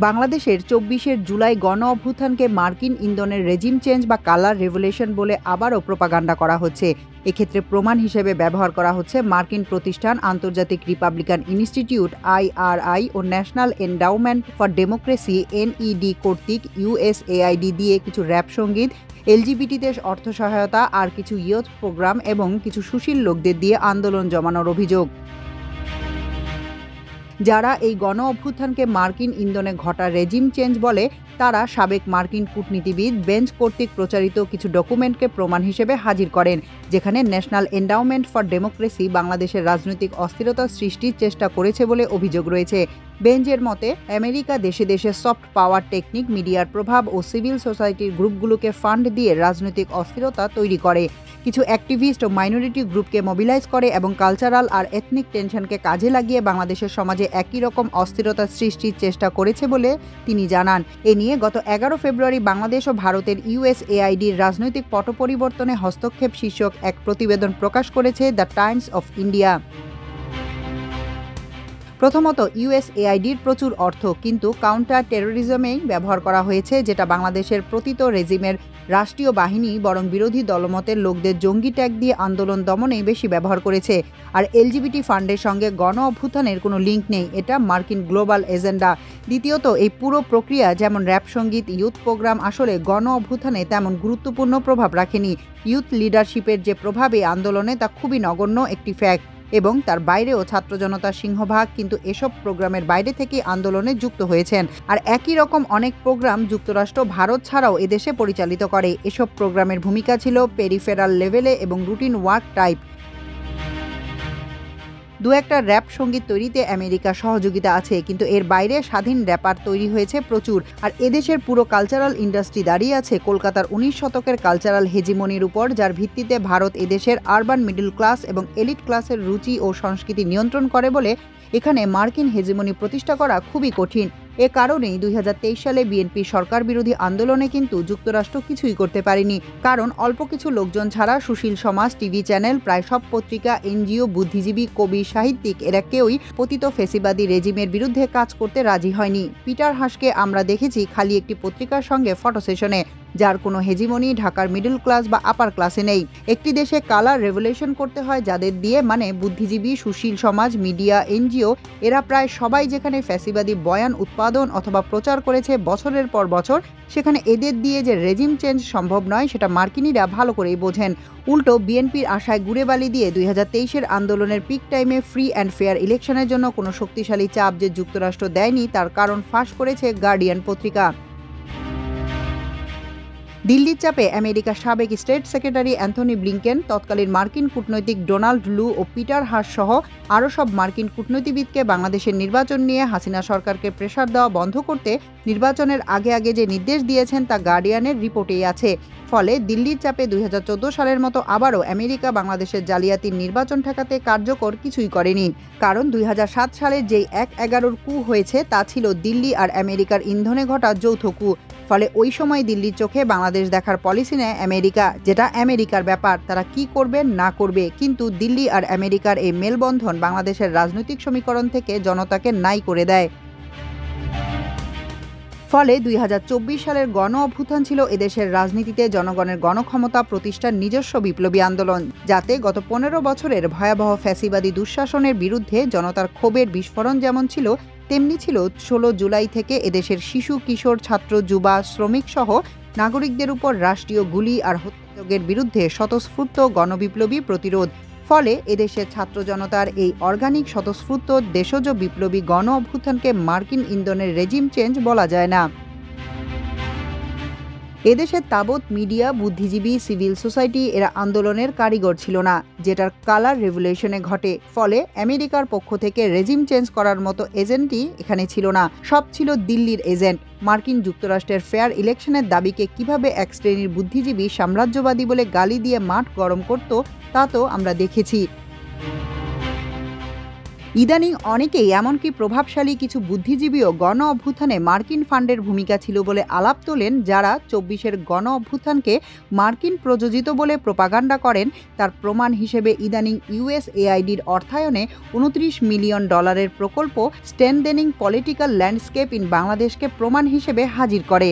বাংলাদেশের ২৪ জুলাই গণ অভ্যুত্থানকে মার্কিন ইন্ধনের রেজিম চেঞ্জ বা কালার রেভলিউশন বলে আবারও প্রোপাগান্ডা করা হচ্ছে। এক্ষেত্রে প্রমাণ হিসেবে ব্যবহার করা হচ্ছে মার্কিন প্রতিষ্ঠান আন্তর্জাতিক রিপাবলিকান ইনস্টিটিউট IRI ও National Endowment for Democracy NED কর্তৃক USAID দিয়ে কিছু র‍্যাপ সঙ্গীত, LGBTতে অর্থ সহায়তা আর কিছু ইয়ুথ প্রোগ্রাম এবং কিছু সুশীল লোকদের দিয়ে আন্দোলন জমানোর অভিযোগ। যারা এই গণ অভ্যুত্থানকে মার্কিন ইন্ধনে ঘটা রেজিম চেঞ্জ বলে, তারা সাবেক মার্কিন কূটনীতিবিদ বেঞ্চ কর্তৃক প্রচারিত কিছু ডকুমেন্টকে প্রমাণ হিসেবে হাজির করেন, যেখানে ন্যাশনাল এন্ডাওমেন্ট ফর ডেমোক্রেসি বাংলাদেশের রাজনৈতিক অস্থিরতা সৃষ্টির চেষ্টা করেছে বলে অভিযোগ রয়েছে। বেঞ্চের মতে, আমেরিকা দেশে দেশে সফট পাওয়ার টেকনিক, মিডিয়ার প্রভাব ও সিভিল সোসাইটির গ্রুপগুলোকে ফান্ড দিয়ে রাজনৈতিক অস্থিরতা তৈরি করে, কিছু অ্যাক্টিভিস্ট ও মাইনরিটি গ্রুপকে মোবিলাইজ করে এবং কালচারাল আর এথনিক টেনশনকে কাজে লাগিয়ে বাংলাদেশের সমাজে একই রকম অস্থিরতা সৃষ্টির চেষ্টা করেছে বলে তিনি জানান। এ নিয়ে গত ১১ ফেব্রুয়ারি বাংলাদেশ ও ভারতের USAIDর রাজনৈতিক পট পরিবর্তনে হস্তক্ষেপ শীর্ষক এক প্রতিবেদন প্রকাশ করেছে দ্য টাইমস অফ ইন্ডিয়া। প্রথমত, USAIDর প্রচুর অর্থ কিন্তু কাউন্টার টেরোরিজমেই ব্যবহার করা হয়েছে, যেটা বাংলাদেশের প্রতীত রেজিমের রাষ্ট্রীয় বাহিনী বরং বিরোধী দলমতের লোকদের জঙ্গি ট্যাগ দিয়ে আন্দোলন দমনেই বেশি ব্যবহার করেছে। আর LGBT ফান্ডের সঙ্গে গণ অভ্যুত্থানের কোনো লিঙ্ক নেই, এটা মার্কিন গ্লোবাল এজেন্ডা। দ্বিতীয়ত, এই পুরো প্রক্রিয়া যেমন র‍্যাপ সঙ্গীত, ইয়ুথ প্রোগ্রাম আসলে গণ অভ্যুত্থানে তেমন গুরুত্বপূর্ণ প্রভাব রাখেনি। ইয়ুথ লিডারশিপের যে প্রভাব এই আন্দোলনে তা খুবই নগণ্য একটি ফ্যাক্ট, এবং তার বাইরেও ছাত্র জনতার সিংহভাগ কিন্তু এসব প্রোগ্রামের বাইরে থেকেই আন্দোলনে যুক্ত হয়েছেন। আর একই রকম অনেক প্রোগ্রাম যুক্তরাষ্ট্র, ভারত ছাড়াও এদেশে পরিচালিত করে। এসব প্রোগ্রামের ভূমিকা ছিল পেরিফেরাল লেভেলে এবং রুটিন ওয়ার্ক টাইপ। দু একটা র‍্যাপ সঙ্গীত তৈরিতে আমেরিকার সহযোগিতা আছে, কিন্তু এর বাইরে স্বাধীন র‍্যাপার তৈরি হয়েছে প্রচুর। আর এদেশের পুরো কালচারাল ইন্ডাস্ট্রি দাঁড়িয়ে আছে কলকাতার ১৯ শতকের কালচারাল হেজিমনির উপর, যার ভিত্তিতে ভারত এদেশের আরবান মিডল ক্লাস এবং এলিট ক্লাসের রুচি ও সংস্কৃতি নিয়ন্ত্রণ করে বলে এখানে মার্কিন হেজিমনি প্রতিষ্ঠা করা খুবই কঠিন। এ কারণেই ২০২৩ সালে বিএনপি সরকার বিরোধী আন্দোলনে কিন্তু যুক্তরাষ্ট্র কিছুই করতে পারেনি, কারণ অল্প কিছু লোকজন ছাড়া সুশীল সমাজ, টিভি চ্যানেল, প্রায় সব পত্রিকা, NGO, বুদ্ধিজীবী, কবি, সাহিত্যিক এরা কেউই পতিত ফেসিবাদী রেজিমের বিরুদ্ধে কাজ করতে রাজি হয়নি। পিটার হাসকে আমরা দেখেছি খালি একটি পত্রিকার সঙ্গে ফটো সেশনে, যার কোনো হেজিমনি ঢাকার মিডল ক্লাস বা আপার ক্লাসে নেই। একটি দেশে কালার রেভলিউশন করতে হয় যাদের দিয়ে, মানে বুদ্ধিজীবী, সুশীল সমাজ, মিডিয়া, NGO এরা প্রায় সবাই যেখানে ফ্যাসিবাদী বয়ান উৎপাদন অথবা প্রচার করেছে বছরের পর বছর, সেখানে এদের দিয়ে যে রেজিম চেঞ্জ সম্ভব নয় সেটা মার্কিনিরা ভালো করেই বোঝেন। উল্টো বিএনপির আশায় গুড়ে বালি দিয়ে ২০২৩-এর আন্দোলনের পিক টাইমে ফ্রি অ্যান্ড ফেয়ার ইলেকশনের জন্য কোনো শক্তিশালী চাপ যে যুক্তরাষ্ট্র দেয়নি তার কারণ ফাঁস করেছে গার্ডিয়ান পত্রিকা। দিল্লির চাপে আমেরিকার সাবেক স্টেট সেক্রেটারি অ্যান্থনি ব্লিংকেন, তৎকালীন মার্কিন কূটনৈতিক ডোনাল্ড লু ও পিটার হাস সহ আরও সব মার্কিন কূটনীতিবিদকে বাংলাদেশের নির্বাচন নিয়ে হাসিনা সরকারকে প্রেসার দেওয়া বন্ধ করতে নির্বাচনের আগে আগে যে নির্দেশ দিয়েছেন তা গার্ডিয়ানের রিপোর্টেই আছে। ফলে দিল্লির চাপে ২০১৪ সালের মতো আবারও আমেরিকা বাংলাদেশের জালিয়াতির নির্বাচন ঠেকাতে কার্যকর কিছুই করেনি, কারণ ২০০৭ সালের যেই ১/১১ কু হয়েছে তা ছিল দিল্লি আর আমেরিকার ইন্ধনে ঘটা যৌথ কু। ফলে ওই সময় দিল্লির চোখে বাংলাদেশ দেখার পলিসি নেয় আমেরিকা, যেটা আমেরিকার ব্যাপার, তারা কি করবে না করবে। কিন্তু দিল্লি আর আমেরিকার এই মেলবন্ধন বাংলাদেশের রাজনৈতিক সমীকরণ থেকে জনতাকে নাই করে দেয়। ফলে ২০২৪ সালের গণ অভ্যুত্থান ছিল এদেশের রাজনীতিতে জনগণের গণক্ষমতা প্রতিষ্ঠার নিজস্ব বিপ্লবী আন্দোলন, যাতে গত ১৫ বছরের ভয়াবহ ফ্যাসিবাদী দুঃশাসনের বিরুদ্ধে জনতার ক্ষোভের বিস্ফোরণ যেমন ছিল, তেমনি ছিল ১৬ জুলাই থেকে এদেশের শিশু, কিশোর, ছাত্র, যুবা, শ্রমিক সহ নাগরিকদের উপর রাষ্ট্রীয় গুলি আর হত্যাযজ্ঞের বিরুদ্ধে স্বতঃস্ফূর্ত গণবিপ্লবী প্রতিরোধ। ফলে এদেশের ছাত্র জনতার এই অর্গানিক স্বতঃস্ফূর্ত দেশজ বিপ্লবী গণ অভ্যুত্থানকে মার্কিন ইন্ধনের রেজিম চেঞ্জ বলা যায় না। এদেশের তাবৎ মিডিয়া, বুদ্ধিজীবী, সিভিল সোসাইটি এরা আন্দোলনের কারিগর ছিল না, যেটার কালার রেভলিউশনে ঘটে। ফলে আমেরিকার পক্ষ থেকে রেজিম চেঞ্জ করার মতো এজেন্টই এখানে ছিল না, সব ছিল দিল্লির এজেন্ট। মার্কিন যুক্তরাষ্ট্রের ফেয়ার ইলেকশনের দাবিকে কিভাবে এক শ্রেণীর বুদ্ধিজীবী সাম্রাজ্যবাদী বলে গালি দিয়ে মাঠ গরম করত তা তো আমরা দেখেছি। ইদানিং অনেকেই এমনকি প্রভাবশালী কিছু বুদ্ধিজীবীও গণ অভ্যুত্থানে মার্কিন ফান্ডের ভূমিকা ছিল বলে আলাপ তোলেন, যারা ২৪-এর গণ অভ্যুত্থানকে মার্কিন প্রযোজিত বলে প্রোপাগান্ডা করেন। তার প্রমাণ হিসেবে ইদানিং ইউএসএআইডির অর্থায়নে $২৯ মিলিয়ন প্রকল্প স্ট্রেনদেনিং পলিটিক্যাল ল্যান্ডস্কেপ ইন বাংলাদেশকে প্রমাণ হিসেবে হাজির করে।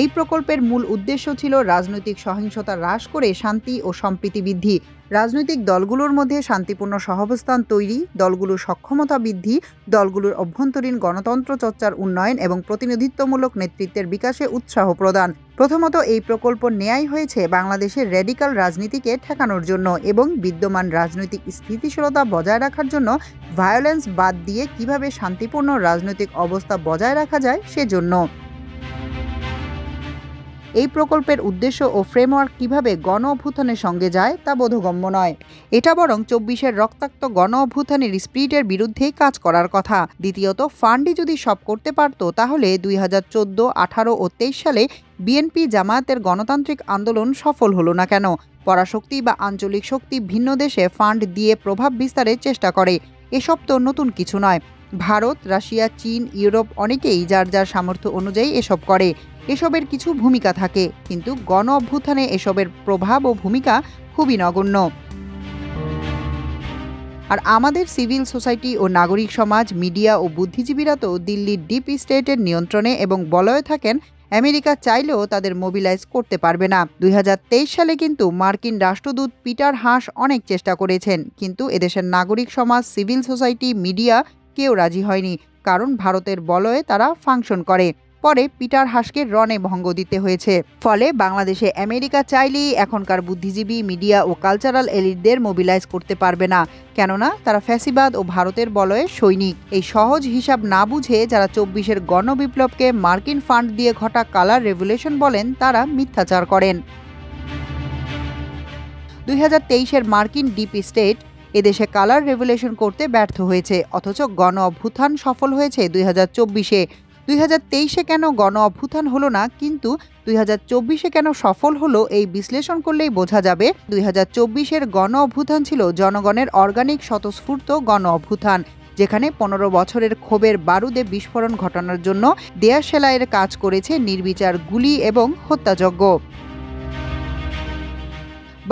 এই প্রকল্পের মূল উদ্দেশ্য ছিল রাজনৈতিক সহিংসতা হ্রাস করে শান্তি ও সম্প্রীতি বৃদ্ধি, রাজনৈতিক দলগুলোর মধ্যে শান্তিপূর্ণ সহাবস্থান তৈরি, দলগুলোর সক্ষমতা বৃদ্ধি, দলগুলোর অভ্যন্তরীণ গণতন্ত্র চর্চার উন্নয়ন এবং প্রতিনিধিত্বমূলক নেতৃত্বের বিকাশে উৎসাহ প্রদান। প্রথমত এই প্রকল্প নেয়াই হয়েছে বাংলাদেশের র্যাডিক্যাল রাজনীতিকে ঠেকানোর জন্য এবং বিদ্যমান রাজনৈতিক স্থিতিশীলতা বজায় রাখার জন্য ভায়োলেন্স বাদ দিয়ে কিভাবে শান্তিপূর্ণ রাজনৈতিক অবস্থা বজায় রাখা যায় সেজন্য। এই প্রকল্পের উদ্দেশ্য ও ফ্রেমওয়ার্ক কিভাবে গণ অভ্যুত্থানের সঙ্গে যায় তা বোধগম্য নয়। এটা বরং ২৪-এর রক্তাক্ত গণ অভ্যুত্থানের স্পিরিটের বিরুদ্ধেই কাজ করার কথা। দ্বিতীয়ত, ফান্ডই যদি সব করতে পারত তাহলে ২০১৪, ১৮ ও ২৩ সালে বিএনপি জামায়াতের গণতান্ত্রিক আন্দোলন সফল হলো না কেন? পরাশক্তি বা আঞ্চলিক শক্তি ভিন্ন দেশে ফান্ড দিয়ে প্রভাব বিস্তারের চেষ্টা করে, এসব তো নতুন কিছু নয়। ভারত, রাশিয়া, চীন, ইউরোপ অনেকেই যার যার সামর্থ্য অনুযায়ী এসব করে। এসবের কিছু ভূমিকা থাকে, কিন্তু গণ অভ্যুত্থানে এসবের প্রভাব ও ভূমিকা খুবই নগণ্য। আর আমাদের সিভিল সোসাইটি ও নাগরিক সমাজ, মিডিয়া ও বুদ্ধিজীবীরা তো দিল্লির ডিপ স্টেটের নিয়ন্ত্রণে এবং বলয়ে থাকেন। আমেরিকা চাইলেও তাদের মোবিলাইজ করতে পারবে না। ২০২৩ সালে কিন্তু মার্কিন রাষ্ট্রদূত পিটার হাস অনেক চেষ্টা করেছেন, কিন্তু এদেশের নাগরিক সমাজ, সিভিল সোসাইটি, মিডিয়া কেউ রাজি হয়নি, কারণ ভারতের বলয়ে তারা ফাংশন করে। পরে পিটার হাসকে রণে ভঙ্গ দিতে হয়েছে। ফলে বাংলাদেশে আমেরিকা চাইলেই এখনকার বুদ্ধিজীবী, মিডিয়া ও কালচারাল এলিটদের মোবিলাইজ করতে পারবে না, কেননা তারা ফ্যাসিবাদ ও ভারতের বলয়ে সৈনিক। এই সহজ হিসাব না বুঝে যারা ২৪-এর গণবিপ্লবকে মার্কিন ফান্ড দিয়ে ঘটা কালার রেভলিউশন বলেন, তারা মিথ্যাচার করেন। ২০২৩-এর মার্কিন ডিপ স্টেট এদেশে কালার রেভলিউশন করতে ব্যর্থ হয়েছে, অথচ গণ অভ্যুত্থান সফল হয়েছে ২০২৪-এ। ২০২৩-এ কেন গণ অভ্যুত্থান হলো না, কিন্তু ২০২৪-এ কেন সফল হলো, এই বিশ্লেষণ করলেই বোঝা যাবে ২০২৪-এর গণ অভ্যুত্থান ছিল জনগণের অর্গানিক স্বতঃস্ফূর্ত গণ অভ্যুত্থান, যেখানে ১৫ বছরের ক্ষোভের বারুদে বিস্ফোরণ ঘটানোর জন্য দেয়া সেলাইয়ের কাজ করেছে নির্বিচার গুলি এবং হত্যাযজ্ঞ।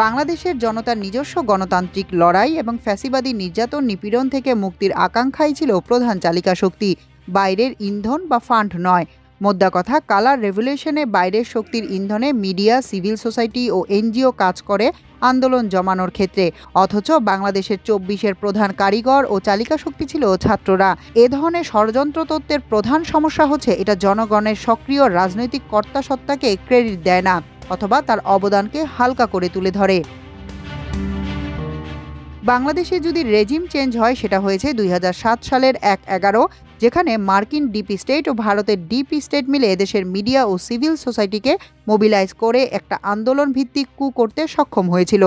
বাংলাদেশের জনতার নিজস্ব গণতান্ত্রিক লড়াই এবং ফ্যাসিবাদী নির্যাতন নিপীড়ন থেকে মুক্তির আকাঙ্ক্ষাই ছিল প্রধান চালিকা শক্তি, বাইরের ইন্ধন বা ফান্ড নয়। মোদ্দা কথা, কালার রেভলিউশনে বাইরের শক্তির ইন্ধনে মিডিয়া, সিভিল সোসাইটি ও এনজিও কাজ করে আন্দোলন জমানোর ক্ষেত্রে, অথচ বাংলাদেশের ২৪-এর প্রধান কারিগর ও চালিকা শক্তি ছিল ছাত্ররা। এ ধরনের ষড়যন্ত্র তত্ত্বের প্রধান সমস্যা হচ্ছে এটা জনগণের সক্রিয় রাজনৈতিক কর্তাসত্তাকে ক্রেডিট দেয় না, অথবা তার অবদানকে হালকা করে তুলে ধরে। বাংলাদেশে যদি রেজিম চেঞ্জ হয়, সেটা হয়েছে ২০০৭ সালের ১/১১, যেখানে মার্কিন ডিপ স্টেট ও ভারতের ডিপ স্টেট মিলে এদেশের মিডিয়া ও সিভিল সোসাইটিকে মোবিলাইজ করে একটা আন্দোলন ভিত্তিক কু করতে সক্ষম হয়েছিল।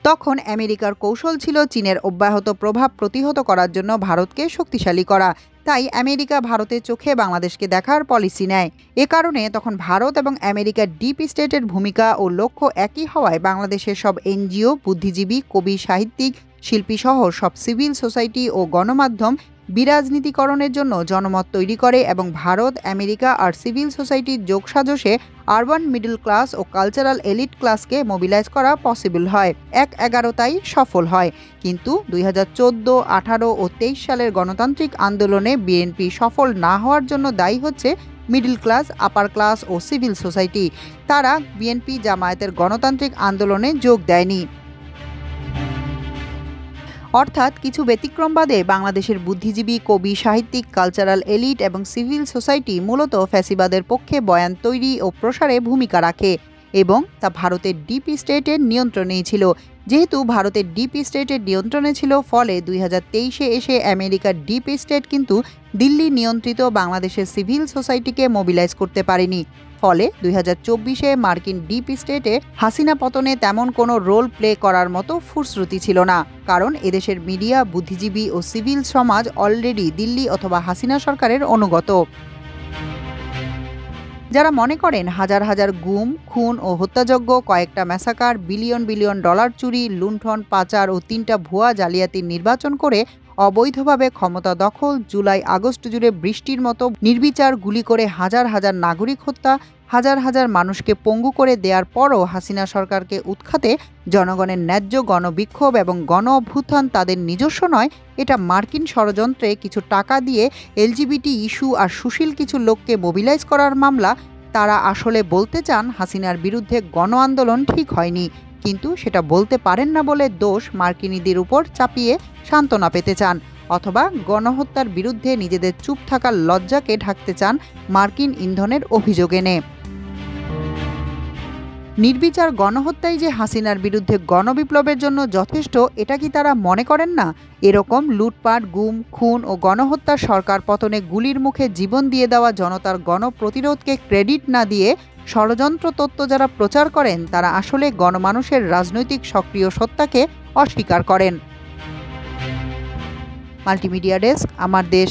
তখন আমেরিকার কৌশল ছিল চীনের অব্যাহত প্রভাব প্রতিহত করার জন্য ভারতকে শক্তিশালী করা। তাই আমেরিকা ভারতের চোখে বাংলাদেশকে দেখার পলিসি নেয়। এ কারণে তখন ভারত এবং আমেরিকার ডিপ স্টেটের ভূমিকা ও লক্ষ্য একই হওয়ায় বাংলাদেশের সব এনজিও, বুদ্ধিজীবী, কবি, সাহিত্যিক, শিল্পীসহ সব সিভিল সোসাইটি ও গণমাধ্যম বিরাজনীতিকরণের জন্য জনমত তৈরি করে এবং ভারত, আমেরিকা আর সিভিল সোসাইটির যোগসাজশে আরবান মিডল ক্লাস ও কালচারাল এলিট ক্লাসকে মোবিলাইজ করা পসিবল হয়। ১/১১ তাই সফল হয়। কিন্তু ২০১৪, ১৮ ও ২৩ সালের গণতান্ত্রিক আন্দোলনে বিএনপি সফল না হওয়ার জন্য দায়ী হচ্ছে মিডল ক্লাস, আপার ক্লাস ও সিভিল সোসাইটি। তারা বিএনপি জামায়াতের গণতান্ত্রিক আন্দোলনে যোগ দেয়নি। অর্থাৎ কিছু ব্যতিক্রম বাদে বাংলাদেশের বুদ্ধিজীবী, কবি, সাহিত্যিক, কালচারাল এলিট এবং সিভিল সোসাইটি মূলত ফ্যাসিবাদের পক্ষে বয়ান তৈরি ও প্রসারে ভূমিকা রাখে এবং তা ভারতের ডিপ স্টেটের নিয়ন্ত্রণেই ছিল। যেহেতু ভারতের ডিপ স্টেটের নিয়ন্ত্রণে ছিল, ফলে ২০২৩-এ এসে আমেরিকার ডিপ স্টেট কিন্তু দিল্লি নিয়ন্ত্রিত বাংলাদেশের সিভিল সোসাইটিকে মোবিলাইজ করতে পারেনি। ফলে ২০২৪-এ মার্কিন ডিপ স্টেটে হাসিনা পতনে তেমন কোনো রোল প্লে করার মতো ফুরসুতি ছিল না, কারণ এদেশের মিডিয়া, বুদ্ধিজীবী ও সিভিল সমাজ অলরেডি দিল্লি অথবা হাসিনা সরকারের অনুগত। যারা মনে করেন হাজার হাজার গুম, খুন ও হত্যাযজ্ঞ, কয়েকটা ম্যাসাকার, বিলিয়ন বিলিয়ন ডলার চুরি, লুণ্ঠন, পাচার ও ৩টা ভুয়া জালিয়াতির নির্বাচন করে অবৈধভাবে ক্ষমতা দখল, জুলাই আগস্ট জুড়ে বৃষ্টির মতো নির্বিচার গুলি করে হাজার হাজার নাগরিক হত্যা, হাজার হাজার মানুষকে পঙ্গু করে দেওয়ার পরও হাসিনা সরকারকে উৎখাতে জনগণের ন্যায্য গণবিক্ষোভ এবং গণ অভ্যুত্থান তাদের নিজস্ব নয়, এটা মার্কিন ষড়যন্ত্রে কিছু টাকা দিয়ে এলজিবিটি ইস্যু আর সুশীল কিছু লোককে মোবিলাইজ করার মামলা। তারা আসলে বলতে চান হাসিনার বিরুদ্ধে গণ আন্দোলন ঠিক হয়নি, কিন্তু সেটা বলতে পারেন না বলে দোষ মার্কিনীদের উপর চাপিয়ে সান্ত্বনা পেতে চান, অথবা গণহত্যার বিরুদ্ধে নিজেদের চুপ থাকার লজ্জাকে ঢাকতে চান মার্কিন ইন্ধনের অভিযোগ এনে। নির্বিচার গণহত্যাই যে হাসিনার বিরুদ্ধে গণবিপ্লবের জন্য যথেষ্ট, এটা কি তারা মনে করেন না? এরকম লুটপাট, গুম, খুন ও গণহত্যা, সরকার পতনে গুলির মুখে জীবন দিয়ে দেওয়া জনতার গণপ্রতিরোধকে ক্রেডিট না দিয়ে ষড়যন্ত্র তত্ত্ব যারা প্রচার করেন, তারা আসলে গণমানুষের রাজনৈতিক সক্রিয় সত্তাকে অস্বীকার করেন। মাল্টিমিডিয়া ডেস্ক, আমার দেশ।